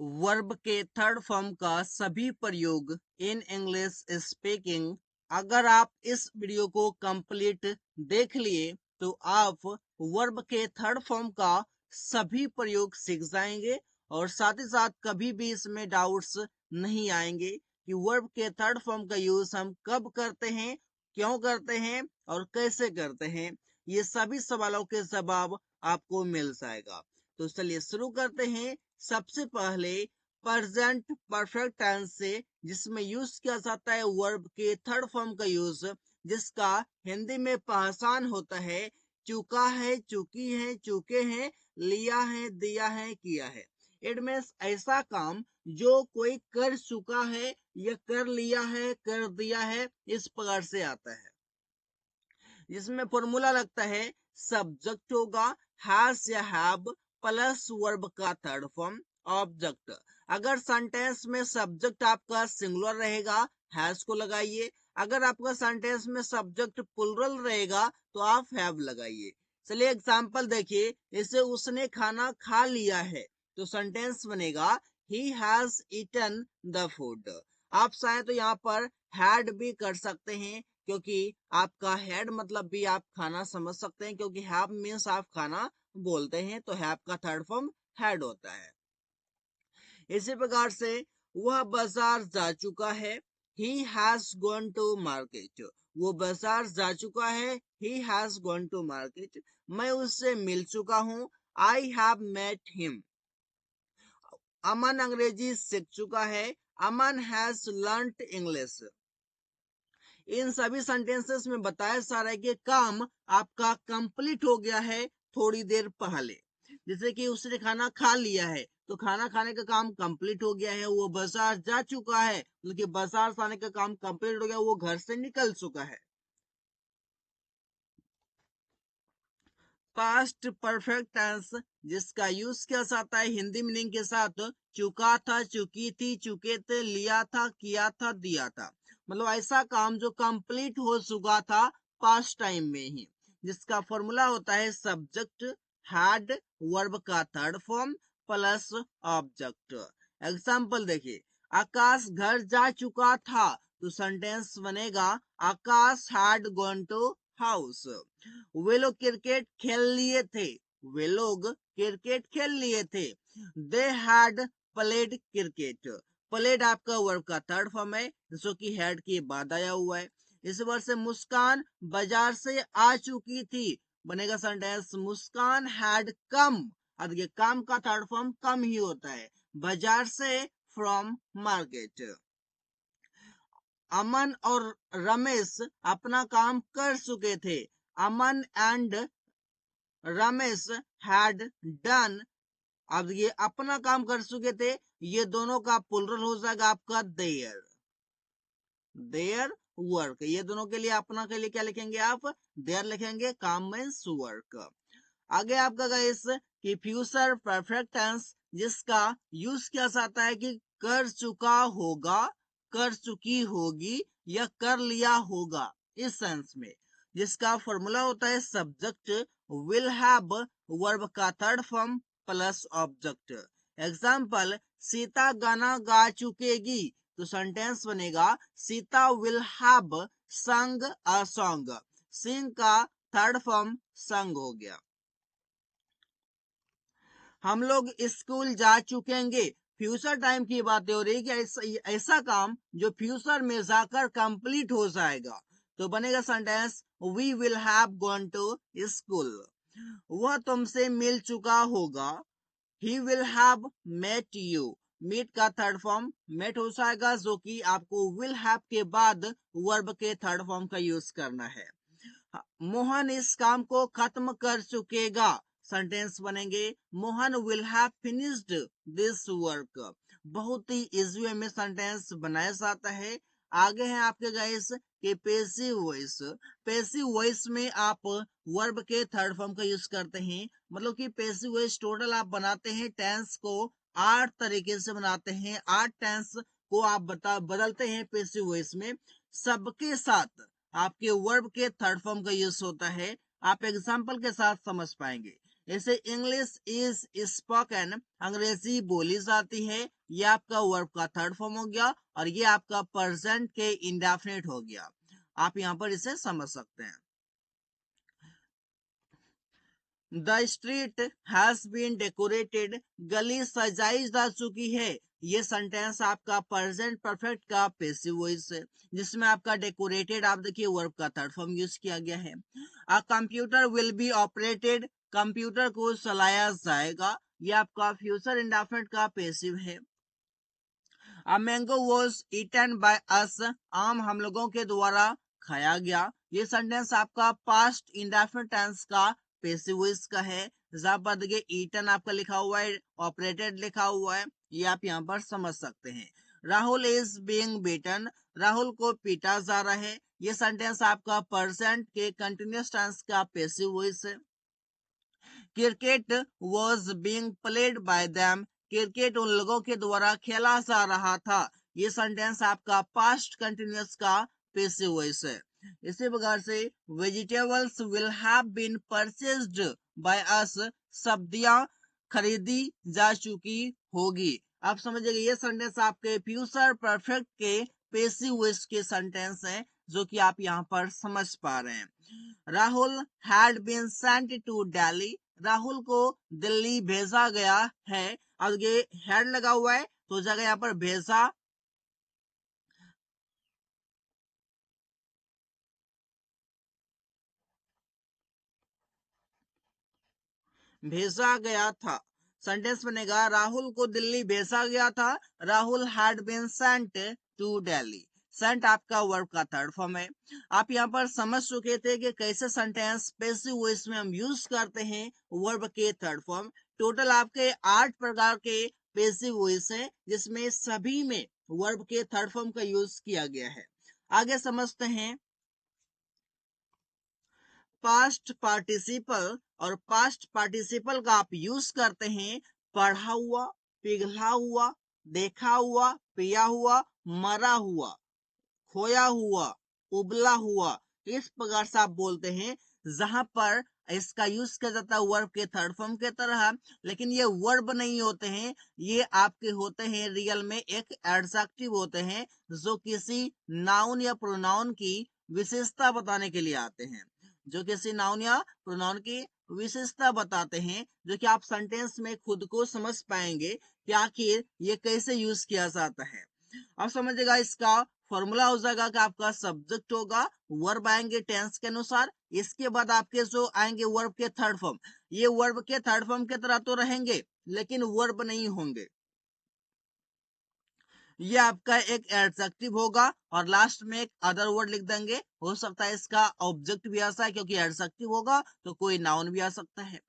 Verb के third form का सभी प्रयोग इन इंग्लिश स्पीकिंग। अगर आप इस वीडियो को कंप्लीट देख लिए तो आप वर्ब के थर्ड फॉर्म का सभी प्रयोग सीख जाएंगे और साथ ही साथ कभी भी इसमें डाउट्स नहीं आएंगे कि वर्ब के थर्ड फॉर्म का यूज हम कब करते हैं, क्यों करते हैं और कैसे करते हैं। ये सभी सवालों के जवाब आपको मिल जाएगा। तो चलिए शुरू करते हैं। सबसे पहले प्रेजेंट परफेक्ट टेंस से, जिसमें यूज किया जाता है वर्ब के थर्ड फॉर्म का यूज, जिसका हिंदी में पहचान होता है चुका है, चुकी है, चुके हैं, लिया है, दिया है, किया है। इट मीन्स ऐसा काम जो कोई कर चुका है या कर लिया है, कर दिया है, इस प्रकार से आता है। जिसमें फॉर्मूला लगता है सब्जेक्ट होगा हैज या हैव प्लस वर्ब का थर्ड फॉर्म ऑब्जेक्ट। अगर सेंटेंस में सब्जेक्ट आपका सिंगुलर रहेगा हैज को लगाइए, अगर आपका सेंटेंस में सब्जेक्ट प्लुरल रहेगा तो आप हैव लगाइए। चलिए एग्जांपल देखिए, इसे उसने खाना खा लिया है तो सेंटेंस बनेगा he has eaten the food. आप चाहे तो यहाँ पर हैड भी कर सकते हैं, क्योंकि आपका हेड मतलब भी आप खाना समझ सकते हैं, क्योंकि हैव मीन्स आप खाना बोलते हैं, तो हैव का थर्ड फॉर्म हेड होता है। इसी प्रकार से वह बाजार जा चुका है, he has gone to market. वो बाजार जा चुका है, he has gone to market. मैं उससे मिल चुका हूं, I have met him. Aman अंग्रेजी सीख चुका है, अमन हैज लर्नड इंग्लिश। इन सभी सेंटेंसेस में बताया जा रहा है कि काम आपका कंप्लीट हो गया है थोड़ी देर पहले। जैसे कि उसने खाना खा लिया है तो खाना खाने का काम कंप्लीट हो गया है। वो बाजार जा चुका है, मतलब बाजार जाने का काम कंप्लीट हो गया, वो घर से निकल चुका है। पास्ट परफेक्ट टेंस, जिसका यूज किया जाता है हिंदी मीनिंग के साथ चुका था, चुकी थी, चुके थे, लिया था, किया था, दिया था। मतलब ऐसा काम जो कंप्लीट हो चुका था पास्ट टाइम में ही, जिसका फॉर्मूला होता है सब्जेक्ट हैड वर्ब का third form plus object. Example देखिए, आकाश घर जा चुका था तो सेंटेंस बनेगा आकाश हैड गॉन टू हाउस। वे लोग क्रिकेट खेल लिए थे, वे लोग क्रिकेट खेल लिए थे। They had played cricket. Played आपका वर्ब का थर्ड फॉर्म है, जो कि हैड के बाद आया हुआ है। इस वर्ष से मुस्कान बाजार से आ चुकी थी, बनेगा सेंटेंस मुस्कान हैड कम। अब ये काम का थर्ड फॉर्म कम ही होता है, बाजार से फ्रॉम मार्केट। अमन और रमेश अपना काम कर चुके थे, अमन एंड रमेश हैड डन। अब ये अपना काम कर चुके थे, ये दोनों का प्लुरल हो जाएगा आपका देयर। देयर वर्क, ये दोनों के लिए अपना के लिए क्या लिखेंगे आप, देयर लिखेंगे, काम मीन्स वर्क। आगे आपका गाइस कि फ्यूचर परफेक्ट टेंस, जिसका यूज किया जाता है कि कर चुका होगा, कर चुकी होगी या कर लिया होगा, इस सेंस में, जिसका फॉर्मूला होता है सब्जेक्ट विल हैव वर्ब का third form plus object. Example, Sita गाना गा चुकेगी तो सेंटेंस बनेगा सीता विल हैव संग अ सॉन्ग। सिंग का थर्ड फॉर्म संग हो गया। हम लोग स्कूल जा चुकेंगे, फ्यूचर टाइम की बातें हो रही है कि ऐसा काम जो फ्यूचर में जाकर कंप्लीट हो जाएगा, तो बनेगा sentence we will have gone to school. वह तुमसे मिल चुका होगा, he will have met you. Meet का थर्ड फॉर्म मेट हो जाएगा, जो कि आपको विल हैव के बाद वर्ब के थर्ड फॉर्म का यूज करना है। मोहन इस काम को खत्म कर चुकेगा, सेंटेंस बनेंगे Mohan will have finished this work. बहुत ही इजी वे में सेंटेंस बनाया जाता है। आगे है आपके गाइस कि पैसिव वॉइस। पैसिव वॉइस में आप वर्ब के थर्ड फॉर्म का यूज करते हैं, मतलब कि पैसिव वॉइस टोटल आप बनाते हैं टेंस को 8 तरीके से बनाते हैं, 8 टेंस को आप बदलते हैं पैसिव वॉइस में। सबके साथ आपके वर्ब के थर्ड फॉर्म का यूज होता है। आप एग्जाम्पल के साथ समझ पाएंगे। ऐसे इंग्लिश इज स्पोकन, अंग्रेजी बोली जाती है, ये आपका वर्ब का थर्ड फॉर्म हो गया और ये आपका प्रेजेंट के इंडेफिनिट हो गया। आप यहाँ पर इसे समझ सकते हैं। The street has been decorated, गली सजाई जा चुकी है। ये सेंटेंस आपका प्रेजेंट परफेक्ट का पैसिव वॉइस है, जिसमें आपका डेकोरेटेड आप देखिए वर्ब का थर्ड फॉर्म यूज किया गया है। A computer will be operated, computer को चलाया जाएगा, ये आपका फ्यूचर इंडेफिनिट का पैसिव है। A mango was eaten by us, आम हम लोगों के द्वारा खाया गया। ये सेंटेंस आपका पास्ट इंडेफिनिट टेंस का पैसिव वॉइस का है, जहां पर देखिए ईटन आपका लिखा हुआ है, ऑपरेटेड लिखा हुआ है, ये आप यहाँ पर समझ सकते हैं। Rahul is being beaten, Rahul को पीटा जा रहा है। ये सेंटेंस आपका प्रेजेंट के कंटिन्यूअस टेंस का पैसिव वॉइस है। Cricket was being played by them, cricket उन लोगों के द्वारा खेला जा रहा था। ये सेंटेंस आपका पास्ट कंटिन्यूअस का पैसिव वॉइस है। इसी प्रकार से vegetables will have been purchased by us, सब्जियां खरीदी जा चुकी होगी। आप समझिएगा ये सेंटेंस आपके फ्यूचर परफेक्ट के पैसिव वॉइस के सेंटेंस हैं, जो कि आप यहाँ पर समझ पा रहे हैं। Rahul had been sent to Delhi, Rahul को दिल्ली भेजा गया है। अब ये हैड लगा हुआ है तो जगह यहाँ पर भेजा, भेजा गया था। सेंटेंस बनेगा राहुल को दिल्ली भेजा गया था, Rahul had been sent to Delhi. Sent आपका वर्ब का थर्ड फॉर्म है। आप यहाँ पर समझ चुके थे कि कैसे सेंटेंस पैसिव वॉइस में हम यूज करते हैं वर्ब के थर्ड फॉर्म। टोटल आपके 8 प्रकार के पैसिव वॉइस है, जिसमें सभी में वर्ब के थर्ड फॉर्म का यूज किया गया है। आगे समझते हैं पास्ट पार्टिसिपल। और पास्ट पार्टिसिपल का आप यूज करते हैं पढ़ा हुआ, पिघला हुआ, देखा हुआ, पिया हुआ, मरा हुआ, खोया हुआ, उबला हुआ। इस प्रकार से आप बोलते हैं, जहां पर इसका यूज किया जाता है वर्ब के थर्ड फॉर्म के तरह, लेकिन ये वर्ब नहीं होते हैं, ये आपके होते हैं रियल में एक एडजेक्टिव होते हैं, जो किसी नाउन या प्रोनाउन की विशेषता बताने के लिए आते हैं, जो किसी नाउन या प्रोनाउन की विशेषता बताते हैं, जो कि आप सेंटेंस में खुद को समझ पाएंगे कि आखिर ये कैसे यूज किया जाता है। अब समझिएगा इसका फॉर्मूला हो जाएगा कि आपका सब्जेक्ट होगा, वर्ब आएंगे टेंस के अनुसार, इसके बाद आपके जो आएंगे वर्ब के थर्ड फॉर्म, ये वर्ब के थर्ड फॉर्म की तरह तो रहेंगे लेकिन वर्ब नहीं होंगे। ये आपका एक एडजेक्टिव होगा और लास्ट में एक अदर वर्ड लिख देंगे। हो सकता है इसका ऑब्जेक्ट भी आ जाए, क्योंकि एडजेक्टिव होगा तो कोई नाउन भी आ सकता है।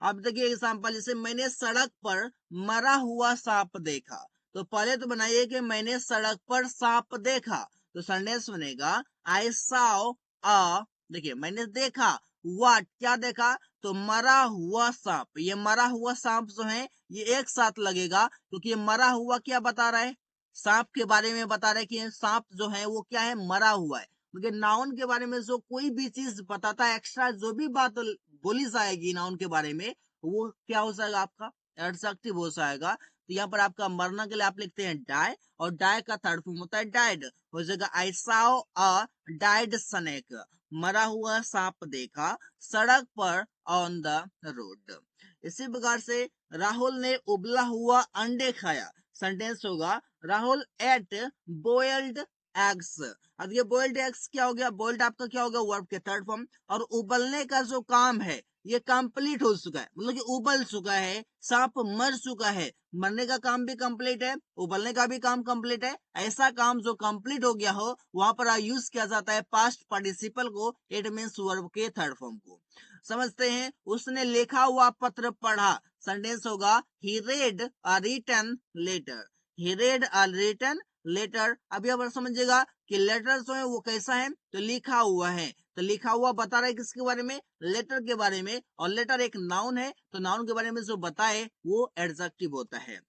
अब देखिए एग्जांपल, जैसे मैंने सड़क पर मरा हुआ सांप देखा, तो पहले तो बनाइए कि मैंने सड़क पर सांप देखा, तो सेंटेंस बनेगा आई सॉ अ, देखिए मैंने देखा, व्हाट क्या देखा, तो मरा हुआ सांप। ये मरा हुआ सांप जो है ये एक साथ लगेगा, क्योंकि मरा हुआ क्या बता रहा है, सांप के बारे में बता रहे कि सांप जो है वो क्या है, मरा हुआ है। क्योंकि नाउन के बारे में जो कोई भी चीज बताता है, एक्स्ट्रा जो भी बात बोली जाएगी नाउन के बारे में, वो क्या हो जाएगा, आपका एडजेक्टिव हो जाएगा। तो यहाँ पर आपका मरना के लिए आप लिखते हैं डाई, और डाई का थर्ड फॉर्म होता है डाइड, हो जाएगा I saw a died snake, मरा हुआ सांप देखा सड़क पर ऑन द रोड। इसी प्रकार से राहुल ने उबला हुआ अंडे खाया, सेंटेंस होगा राहुल एट बॉइल्ड एग्स। अब ये बॉइल्ड एग्स क्या हो गया, बॉइल्ड आपका क्या होगा, वर्ब के थर्ड फॉर्म। और उबलने का जो काम है ये कंप्लीट हो चुका है, मतलब कि उबल चुका है, सांप मर चुका है, मरने का काम भी कंप्लीट है, उबलने का भी काम कंप्लीट है। ऐसा काम जो कंप्लीट हो गया हो वहां पर यूज किया जाता है पास्ट पार्टिसिपल को, इट मींस वर्ब के थर्ड फॉर्म को। समझते हैं, उसने लिखा हुआ पत्र पढ़ा, सेंटेंस होगा he read a written letter, he read a written letter. अब यहाँ पर समझिएगा कि लेटर जो है वो कैसा है, तो लिखा हुआ है, तो लिखा हुआ बता रहा है किसके बारे में, लेटर के बारे में, और लेटर एक नाउन है, तो नाउन के बारे में जो बताए वो एडजेक्टिव होता है।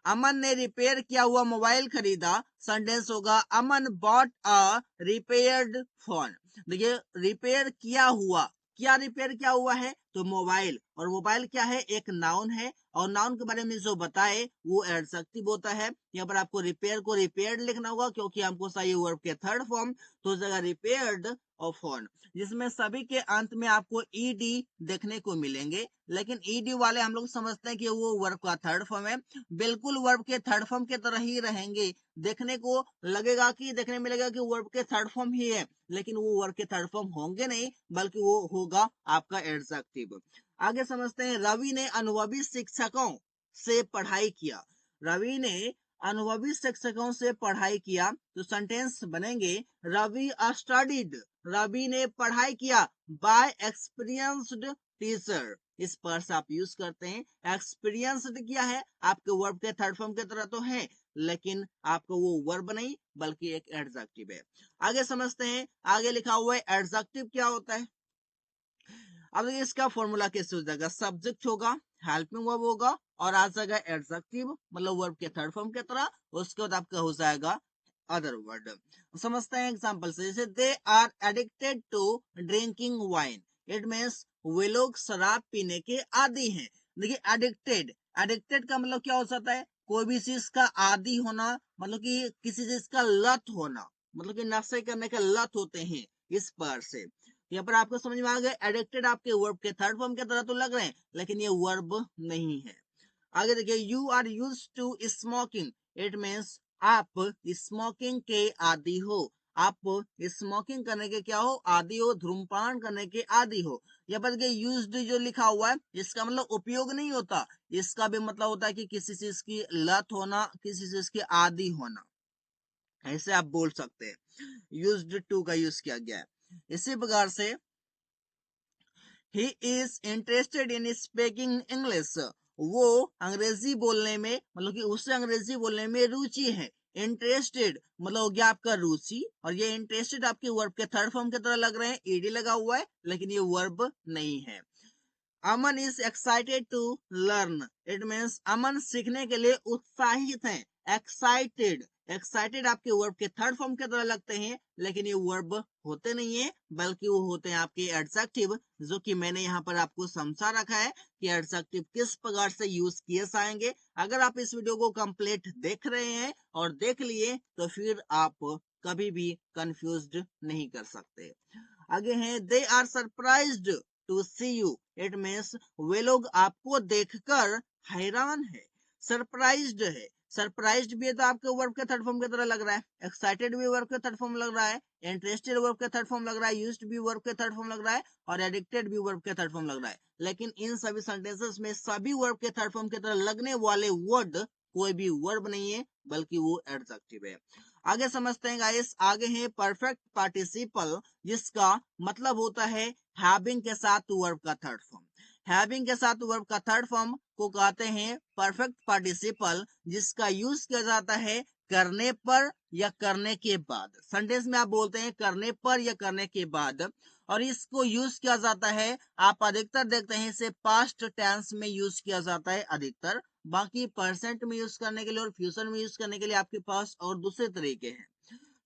अमन ने रिपेयर किया हुआ मोबाइल खरीदा, सेंटेंस होगा अमन बॉट अ रिपेयर्ड फोन। देखिए रिपेयर किया हुआ, क्या रिपेयर किया हुआ है, तो मोबाइल, और मोबाइल क्या है, एक नाउन है, और नाउन के बारे में जो बताए वो एडजेक्टिव होता है। यहाँ पर आपको रिपेयर को रिपेयर्ड लिखना होगा क्योंकि हमको चाहिए वर्ब के थर्ड फॉर्म, तो जगह रिपेयर्ड और फोन, जिसमें सभी के अंत में आपको ईडी देखने को मिलेंगे, लेकिन ईडी वाले हम लोग समझते हैं कि वो वर्ब का थर्ड फॉर्म है। बिल्कुल वर्ब के थर्ड फॉर्म की तरह ही रहेंगे, देखने को लगेगा कि देखने मिलेगा कि वर्ब के थर्ड फॉर्म ही है, लेकिन वो वर्ब के थर्ड फॉर्म होंगे नहीं, बल्कि वो होगा आपका एडजेक्टिव। आगे समझते हैं, रवि ने अनुभवी शिक्षकों से पढ़ाई किया। रवि ने अनुभवी शिक्षकों से पढ़ाई किया, तो सेंटेंस बनेंगे रवि स्टडीड, रवि ने पढ़ाई किया बाय एक्सपीरियंस्ड टीचर। इस पर से आप यूज करते हैं। एक्सपीरियंस्ड क्या है, आपके वर्ब के थर्ड फॉर्म की तरह तो है, लेकिन आपको वो वर्ब नहीं बल्कि एक एडजेक्टिव है। आगे समझते हैं, आगे लिखा हुआ है एडजेक्टिव क्या होता है। अब देखिए इसका फॉर्मूला कैसे हो जाएगा, सब्जेक्ट होगा, हेल्पिंग वर्ब होगा, और आ जाएगा एडजेक्टिव मतलब वर्ब के थर्ड फॉर्म की तरह, उसके बाद आपका हो जाएगा अदर वर्ड। समझते हैं एग्जांपल से, जैसे they are addicted to drinking wine, it means वे लोग शराब पीने के आदी हैं। देखिए एडिक्टेड, एडिक्टेड का मतलब क्या हो सकता है, कोई भी चीज का आदी होना, मतलब कि किसी चीज का लत होना, मतलब कि नशे करने का लत होते हैं, इस पर से यहाँ पर आपको समझ में आ गया। एडिक्टेड आपके वर्ब के थर्ड फॉर्म की तरह तो लग रहे हैं, लेकिन ये वर्ब नहीं है। आगे देखिए, you are use to smoking, it means आप स्मोकिंग के आदी हो, आप स्मोकिंग करने के क्या हो, आदि हो, धूम्रपान करने के आदि हो। यहाँ पर देखिए यूज्ड जो लिखा हुआ है, इसका मतलब उपयोग नहीं होता, इसका भी मतलब होता है कि किसी चीज की लत होना, किसी चीज के आदि होना, ऐसे आप बोल सकते हैं। यूज्ड टू का यूज किया गया है। इसी प्रकार से he is interested in speaking English, वो अंग्रेजी बोलने में, मतलब कि उससे अंग्रेजी बोलने में रुचि है। इंटरेस्टेड मतलब हो गया आपका रुचि, और ये इंटरेस्टेड आपके वर्ब के थर्ड फॉर्म की तरह लग रहे हैं, ईडी लगा हुआ है, लेकिन ये वर्ब नहीं है। Aman is excited to learn, it means Aman सीखने के लिए उत्साहित है। एक्साइटेड, एक्साइटेड आपके वर्ब के थर्ड फॉर्म की तरह लगते हैं, लेकिन ये वर्ब होते नहीं है, बल्कि वो होते हैं आपके एडजेक्टिव, जो कि मैंने यहाँ पर आपको समझा रखा है कि एडजेक्टिव किस प्रकार से यूज किए जाएंगे। अगर आप इस वीडियो को कंप्लीट देख रहे हैं और देख लिए, तो फिर आप कभी भी कंफ्यूज्ड नहीं कर सकते। आगे हैं, they are surprised to see you, it means वे लोग आपको देखकर हैरान है। सरप्राइज्ड है, सरप्राइज्ड भी है तो आपके वर्ब के थर्ड फॉर्म की तरह लग रहा है। एक्साइटेड भी वर्ब के थर्ड फॉर्म लग रहा है, इंटरेस्टेड वर्ब के थर्ड फॉर्म लग रहा है, यूज्ड भी वर्ब के थर्ड फॉर्म लग रहा है, और एडिक्टेड भी वर्ब के थर्ड फॉर्म लग रहा है। लेकिन इन सभी सेंटेंसेस में सभी वर्ब के थर्ड फॉर्म की तरह लगने वाले वर्ड कोई भी वर्ब नहीं है, बल्कि वो एडजेक्टिव है। आगे समझते हैं गाइस, आगे है परफेक्ट पार्टिसिपल, जिसका मतलब होता है हैविंग के साथ वर्ब का थर्ड फॉर्म। हैविंग के साथ वर्ब का थर्ड फॉर्म को कहते हैं परफेक्ट पार्टिसिपल, जिसका यूज किया जाता है करने पर या करने के बाद। सेंटेंस में आप बोलते हैं करने पर या करने के बाद, और इसको यूज किया जाता है, आप अधिकतर देखते हैं इसे पास्ट टेंस में यूज किया जाता है अधिकतर, बाकी परसेंट में यूज करने के लिए और फ्यूचर में यूज करने के लिए आपके पास और दूसरे तरीके हैं।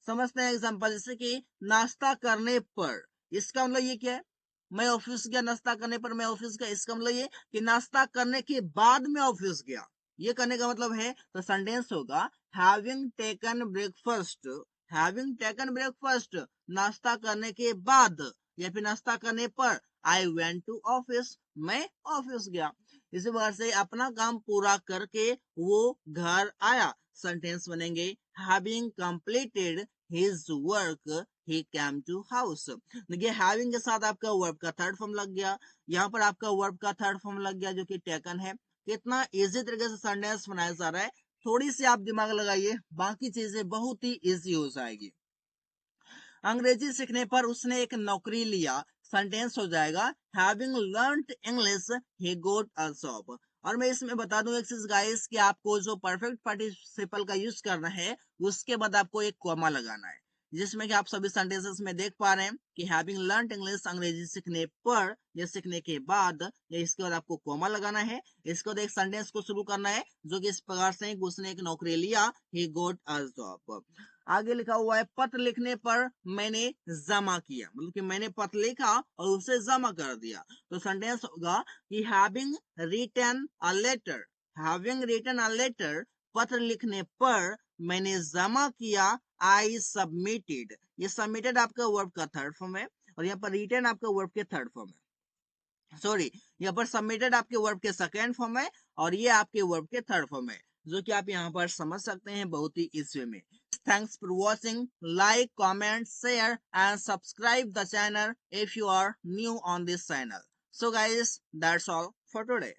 समझते हैं एग्जांपल, जैसे कि नाश्ता करने पर, इसका मतलब ये क्या है, मैं ऑफिस गया नाश्ता करने पर, मैं ऑफिस गया, इसका मतलब ये कि नाश्ता करने के बाद मैं ऑफिस गया, ये करने का मतलब है। तो सेंटेंस होगा having taken breakfast, having taken breakfast, नाश्ता करने के बाद या फिर नाश्ता करने पर, आई वेंट टू ऑफिस, मैं ऑफिस गया। इसी प्रकार से अपना काम पूरा करके वो घर आया, सेंटेंस बनेंगे having completed his work he came to house. देखिए हैविंग के साथ आपका वर्ब का थर्ड फॉर्म लग गया, यहाँ पर आपका वर्ब का थर्ड फॉर्म लग गया जो कि टेकन है। कितना इजी तरीके से सेंटेंस बनाया जा रहा है, थोड़ी सी आप दिमाग लगाइए, बाकी चीजें बहुत ही इजी हो जाएगी। अंग्रेजी सीखने पर उसने एक नौकरी लिया, सेंटेंस हो जाएगा having learned English he got a job. और मैं इसमें बता दूं एक चीज गाइस, कि आपको जो परफेक्ट पार्टिसिपल का यूज करना है, उसके बाद आपको एक कॉमा लगाना है, जिसमें कि आप सभी सेंटेंसेस में देख पा रहे हैं कि हैविंग लर्नड इंग्लिश, अंग्रेजी सीखने पर या सीखने के बाद, या इसके बाद आपको कॉमा लगाना है। इसके बाद एक सेंटेंस को शुरू करना है जो कि इस प्रकार से, उसने एक नौकरी लिया, ही गॉट अ जॉब। आगे लिखा हुआ है पत्र लिखने पर मैंने जमा किया, मतलब कि मैंने पत्र लिखा और उसे जमा कर दिया। तो सेंटेंस होगा कि having written a letter, having written a letter, पत्र लिखने पर मैंने जमा किया, आई सबमिटेड। ये सबमिटेड आपका वर्ब का थर्ड फॉर्म है और यहाँ पर रिटन आपका वर्ब के थर्ड फॉर्म है। सॉरी, यहाँ पर सबमिटेड आपके वर्ब के सेकेंड फॉर्म है और ये आपके वर्ब के थर्ड फॉर्म है, जो कि आप यहाँ पर समझ सकते हैं बहुत ही इजी में। Thanks for watching. Like, comment, share and subscribe the channel if you are new on this channel. So guys, that's all for today.